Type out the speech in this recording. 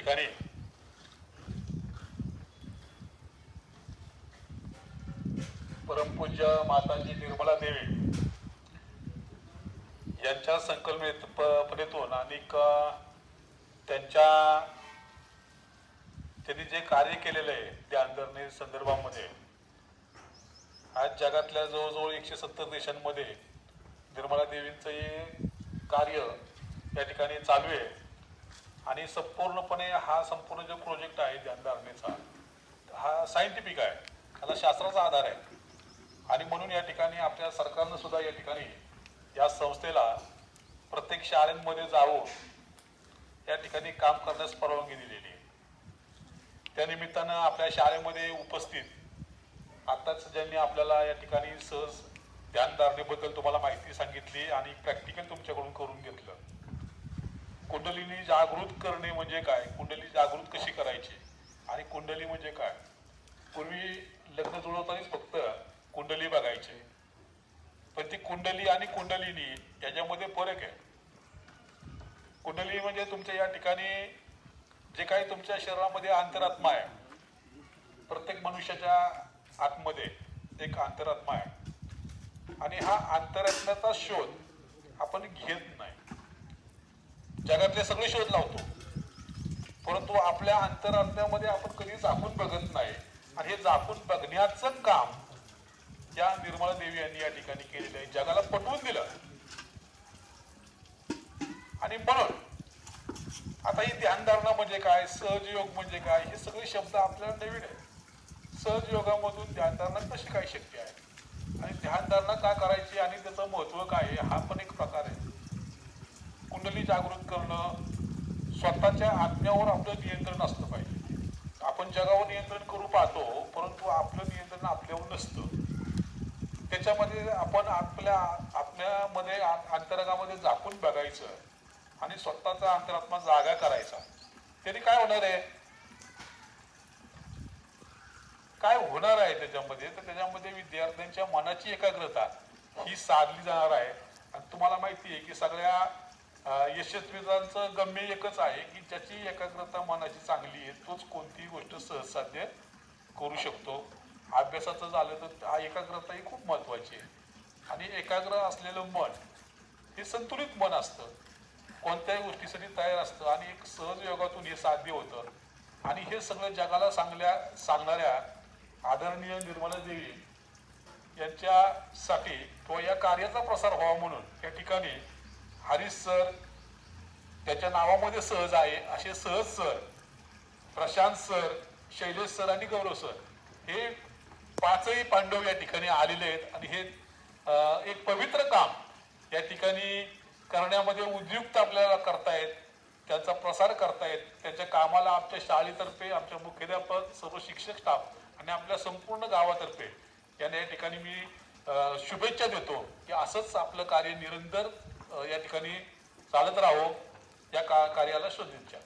ठिकाणी परमपूज्य माताजी निर्मला देवी यांच्या संकल्पनेतून आणि त्यांनी जे कार्य केलेलं आहे ध्यान धरणे संदर्भामध्ये आज जगातल्या जवळजवळ 170 देशांमध्ये निर्मला देवींचं हे कार्य या ठिकाणी चालू आहे आणि संपूर्णपणे हा संपूर्ण जो प्रोजेक्ट आहे ध्यान धारणेचा हा सायंटिफिक आहे, त्याला शास्त्राचा आधार आहे आणि म्हणून या ठिकाणी आपल्या सरकारनं सुद्धा या ठिकाणी या संस्थेला प्रत्येक शाळांमध्ये जाऊन या ठिकाणी काम करण्यास परवानगी दिलेली आहे. त्या निमित्तानं आपल्या शाळेमध्ये उपस्थित आताच ज्यांनी आपल्याला या ठिकाणी सहज ध्यान धारणेबद्दल तुम्हाला माहिती सांगितली आणि प्रॅक्टिकल तुमच्याकडून करून घेतलं. कुंडलिनी जागृत करणे म्हणजे काय, कुंडली जागृत कशी करायची आणि कुंडली म्हणजे काय. पूर्वी लग्न जुळवतानाच फक्त कुंडली बघायचे, पण ती कुंडली आणि कुंडलिनी याच्यामध्ये फरक आहे. कुंडली म्हणजे तुमच्या या ठिकाणी जे काही तुमच्या शरीरामध्ये अंतरात्मा आहे, प्रत्येक मनुष्याच्या आतमध्ये एक अंतरात्मा आहे आणि हा अंतरात्म्याचा शोध आपण घेत नाही. जगातले सगळे शोध लावतो, परंतु आपल्या अंतरात्म्यामध्ये आपण कधी झाकून बघत नाही आणि हे झाकून बघण्याचं काम या निर्मला देवी यांनी या ठिकाणी केलेलं आहे, जगाला पटवून दिलं. आणि म्हणून आता ही ध्यानधारणा म्हणजे काय, सहजयोग म्हणजे काय, हे सगळे शब्द आपल्याला नवीन आहे. सहजयोगामधून ध्यानधारणा कशी काय शक्य आहे आणि ध्यानधारणा का करायची आणि त्याचं महत्व काय आहे, हा पण एक प्रकार आहे. कुंडली जागृत करणं, स्वतःच्या आत्म्यावर आपलं नियंत्रण असलं पाहिजे. आपण जगावर नियंत्रण करू पाहतो, परंतु आपलं नियंत्रण आपल्यावर नसतं. त्याच्यामध्ये आपण आपल्या आत्म्यामध्ये अंतरंगामध्ये झाकून बघायचं आणि स्वतःचा अंतरात्मा जागा करायचा. त्याने काय होणार आहे, काय होणार आहे त्याच्यामध्ये, तर त्याच्यामध्ये विद्यार्थ्यांच्या मनाची एकाग्रता ही साधली जाणार आहे. आणि तुम्हाला माहिती आहे की सगळ्या यशस्वीतांचं गम्य एकच आहे की ज्याची एकाग्रता मनाची चांगली आहे तोच कोणतीही गोष्ट सहज साध्य करू शकतो. अभ्यासाचं झालं तर एकाग्रता ही खूप महत्वाची आहे आणि एकाग्र असलेलं मन हे संतुलित मन असतं, कोणत्याही गोष्टीसाठी तयार असतं आणि एक सहज योगातून हे साध्य होतं. आणि हे सगळं जगाला सांगणाऱ्या आदरणीय निर्मला देवी यांच्यासाठी किंवा या कार्याचा प्रसार व्हावा म्हणून या ठिकाणी हरीश सर, त्याच्या नावामध्ये सहज आहे असे सहज sir, Prashant sir, Shailesh sir आणि गौरव सर हे पाचही पांडव या ठिकाणी आलेले आहेत आणि हे एक पवित्र काम या ठिकाणी करण्यामध्ये उद्युक्त आपल्याला करतायत, त्याचा प्रसार करतायत. त्यांच्या कामाला आमच्या शाळेतर्फे, आमच्या मुख्याध्यापक, सर्व शिक्षक स्टाफ आणि आपल्या संपूर्ण गावातर्फे यांना या ठिकाणी मी शुभेच्छा देतो की असंच आपलं कार्य निरंतर या ठिकाणी चालत राहावं, या कार्याला शुभेच्छा.